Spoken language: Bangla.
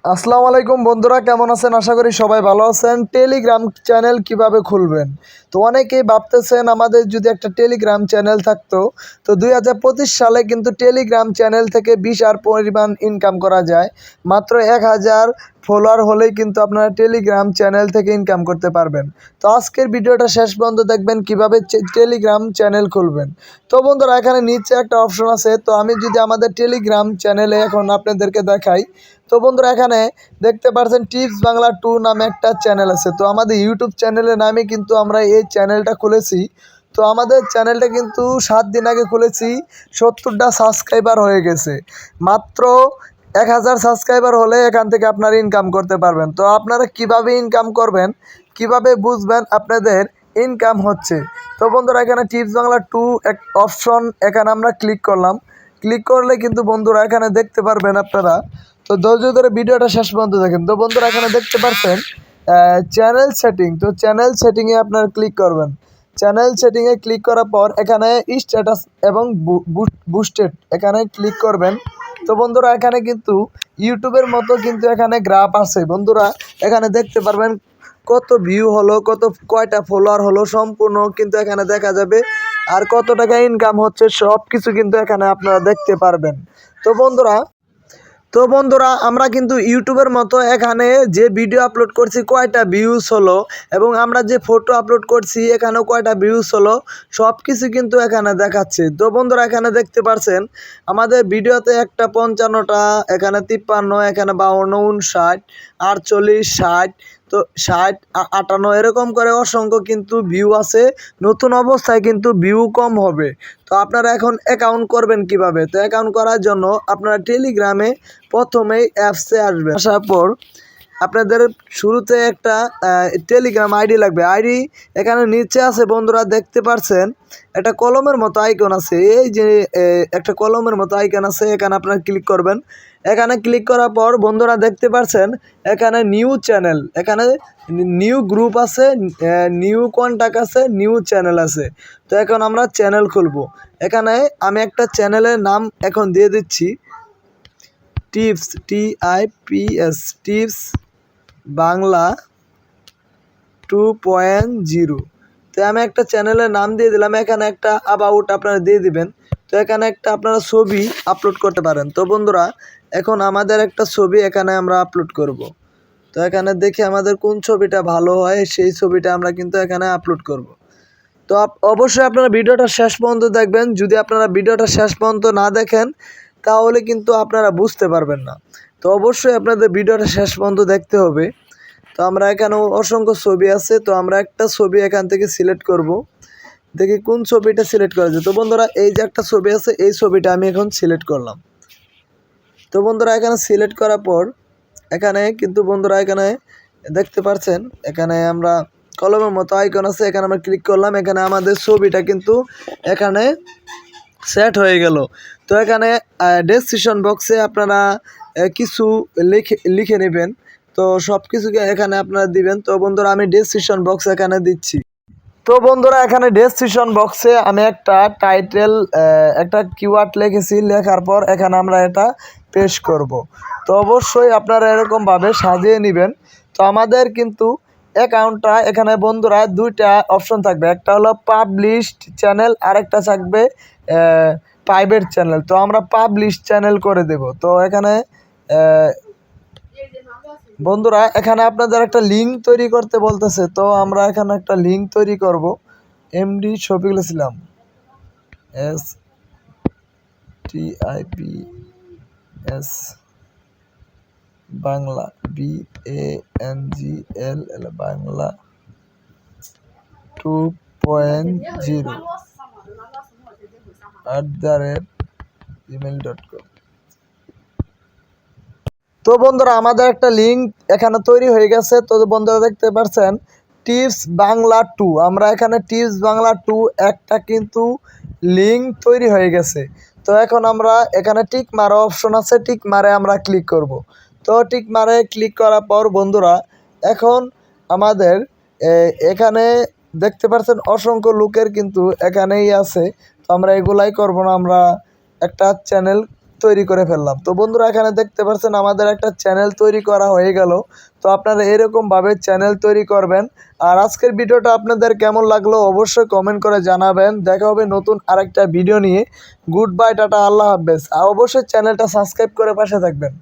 আসসালামু আলাইকুম বন্ধুরা, কেমন আছেন? আশা করি সবাই ভালো আছেন। টেলিগ্রাম চ্যানেল কিভাবে খুলবেন? তো অনেকেই ভাবতেছেন আমাদের যদি একটা টেলিগ্রাম চ্যানেল থাকতো, তো 2025 সালে কিন্তু টেলিগ্রাম চ্যানেল থেকে বিশাল পরিমাণ ইনকাম করা যায়। মাত্র 1000 ফলোয়ার হলেই কিন্তু আপনারা টেলিগ্রাম চ্যানেল থেকে ইনকাম করতে পারবেন। তো আজকের ভিডিওটা শেষ পর্যন্ত দেখবেন কিভাবে টেলিগ্রাম চ্যানেল খুলবেন। তো বন্ধুরা, এখানে নিচে একটা অপশন আছে। তো আমি যদি আমাদের টেলিগ্রাম চ্যানেলে এখন আপনাদেরকে দেখাই, তো বন্ধুরা এখানে দেখতে পাচ্ছেন টিপস বাংলা 2 নামে একটা চ্যানেল আছে। তো আমাদের ইউটিউব চ্যানেলের নামে কিন্তু আমরা এই চ্যানেলটা খুলেছি। তো আমাদের চ্যানেলটা কিন্তু 7 দিন আগে খুলেছি, 70টা সাবস্ক্রাইবার হয়ে গেছে। মাত্র 1000 সাবস্ক্রাইবার হলে এখান থেকে আপনারা ইনকাম করতে পারবেন। তো আপনারা কিভাবে ইনকাম করবেন, কিভাবে বুঝবেন আপনাদের ইনকাম হচ্ছে? তো বন্ধুরা, এখানে টিপস বাংলা 2 এক অপশন, এখানে আমরা ক্লিক করলাম। ক্লিক করলে কিন্তু বন্ধুরা এখানে দেখতে পারবেন আপনারা। তো ধৈর্য ধরে ভিডিওটা শেষ পর্যন্ত দেখেন। তো বন্ধুরা, এখানে দেখতে পাচ্ছেন চ্যানেল সেটিং। তো চ্যানেল সেটিংয়ে আপনারা ক্লিক করবেন। চ্যানেল সেটিংয়ে ক্লিক করার পর এখানে স্ট্যাটাস এবং বুস্টেড এখানে ক্লিক করবেন। তো বন্ধুরা, এখানে কিন্তু ইউটিউবের মতো কিন্তু এখানে গ্রাফ আছে। বন্ধুরা, এখানে দেখতে পারবেন কত ভিউ হলো, কয়টা ফলোয়ার হলো, সম্পূর্ণ কিন্তু এখানে দেখা যাবে। আর কত টাকা ইনকাম হচ্ছে সব কিছু কিন্তু এখানে আপনারা দেখতে পারবেন। তো বন্ধুরা আমরা কিন্তু ইউটিউবের মতো এখানে যে ভিডিও আপলোড করছি কয়টা ভিউজ হলো, এবং আমরা যে ফটো আপলোড করছি এখানেও কয়টা ভিউজ হলো, সব কিছু কিন্তু এখানে দেখাচ্ছে। তো বন্ধুরা, এখানে দেখতে পাচ্ছেন আমাদের ভিডিওতে একটা 55টা, এখানে 53, এখানে 52, 59, 48, 60, তো 60, 58 এরকম করে অসংখ্য কিন্তু ভিউ আছে। নতুন অবস্থায় কিন্তু ভিউ কম হবে। তো আপনারা এখন অ্যাকাউন্ট করবেন কিভাবে? তো অ্যাকাউন্ট করার জন্য আপনারা টেলিগ্রামে প্রথমেই অ্যাপসে আসবেন। আসার পর আপনাদের শুরুতে একটা টেলিগ্রাম আইডি লাগবে। আইডি এখানে নিচে আছে বন্ধুরা, দেখতে পাচ্ছেন একটা কলমের মতো আইকন আছে। এই যে একটা কলমের মতো আইকন আছে, এখানে আপনারা ক্লিক করবেন। এখানে ক্লিক করার পর বন্ধুরা দেখতে পাচ্ছেন এখানে নিউ চ্যানেল, এখানে নিউ গ্রুপ আছে, নিউ কন্ট্যাক্ট আছে, নিউ চ্যানেল আছে। তো এখন আমরা চ্যানেল খুলব। এখানে আমি একটা চ্যানেলের নাম এখন দিয়ে দিচ্ছি টিপস, TIPS, টিপস বাংলা 2.0। তো আমি একটা চ্যানেলের নাম দিয়ে দিলাম। এখানে একটা অ্যাবাউট আপনারা দিয়ে দিবেন। তো এখানে একটা আপনারা ছবি আপলোড করতে পারেন। তো বন্ধুরা, এখন আমাদের একটা ছবি এখানে আমরা আপলোড করব। তো এখানে দেখি আমাদের কোন ছবিটা ভালো হয়, সেই ছবিটা আমরা কিন্তু এখানে আপলোড করব। তো অবশ্যই আপনারা ভিডিওটা শেষ পর্যন্ত দেখবেন। যদি আপনারা ভিডিওটা শেষ পর্যন্ত না দেখেন তাহলে কিন্তু আপনারা বুঝতে পারবেন না। তো অবশ্যই আপনাদের ভিডিওটা শেষ পর্যন্ত দেখতে হবে। তো আমরা এখানে অসংখ্য ছবি আছে। তো আমরা একটা ছবি এখান থেকে সিলেক্ট করব। দেখি কোন ছবিটা সিলেক্ট করা যায়। তো বন্ধুরা, এই যে একটা ছবি আছে, এই ছবিটা আমি এখন সিলেক্ট করলাম। তো বন্ধুরা, এখানে সিলেক্ট করার পর এখানে কিন্তু বন্ধুরা এখানে দেখতে পাচ্ছেন এখানে আমরা কলমের মতো আইকন আছে, এখানে আমরা ক্লিক করলাম। এখানে আমাদের ছবিটা কিন্তু এখানে সেট হয়ে গেল। তো এখানে ডেসক্রিপশন বক্সে আপনারা কিছু লিখে নেবেন। তো সব কিছুকে এখানে আপনারা দিবেন। তো বন্ধুরা, আমি ডেসক্রিপশন বক্স এখানে দিচ্ছি। তো বন্ধুরা, এখানে ডেসক্রিপশন বক্সে আমি একটা টাইটেল, একটা কিওয়ার্ড লিখেছি। লেখার পর এখানে আমরা এটা পেস্ট করব। তো অবশ্যই আপনারা এরকমভাবে সাজিয়ে নেবেন। তো আমাদের কিন্তু অ্যাকাউন্টটা এখানে বন্ধুরা দুইটা অপশন থাকবে। একটা হলো পাবলিশড চ্যানেল, আর একটা থাকবে প্রাইভেট চ্যানেল। তো আমরা পাবলিশ চ্যানেল করে দেব। তো এখানে বন্ধুরা এখানে আপনাদের একটা লিঙ্ক তৈরি করতে বলতেছে। তো আমরা এখানে একটা লিঙ্ক তৈরি করব। MD Shafiqul Islam, STIPS Bangla, BANGL Bangla 2.0 @gmail.com। তো বন্ধুরা, আমাদের একটা লিঙ্ক এখানে তৈরি হয়ে গেছে। তো বন্ধুরা দেখতে পাচ্ছেন টিপস বাংলা 2, আমরা এখানে টিপস বাংলা 2 একটা কিন্তু লিঙ্ক তৈরি হয়ে গেছে। তো এখন আমরা এখানে টিক মারা অপশন আছে, টিক মারে আমরা ক্লিক করব। তো টিক মারে ক্লিক করার পর বন্ধুরা এখন আমাদের এখানে দেখতে পাচ্ছেন অসংখ্য লোকের কিন্তু এখানেই আছে। তো আমরা এগুলাই করব না, আমরা একটা চ্যানেল তৈরি করে ফেললাম। তো বন্ধুরা এখানে দেখতে পাচ্ছেন আমাদের একটা চ্যানেল তৈরি করা হয়ে গেল। তো আপনারা এরকমভাবে চ্যানেল তৈরি করবেন। আর আজকের ভিডিওটা আপনাদের কেমন লাগলো অবশ্যই কমেন্ট করে জানাবেন। দেখা হবে নতুন আরেকটা ভিডিও নিয়ে। গুড বাই, টাটা, আল্লাহ হাফেজ। আর অবশ্যই চ্যানেলটা সাবস্ক্রাইব করে পাশে থাকবেন।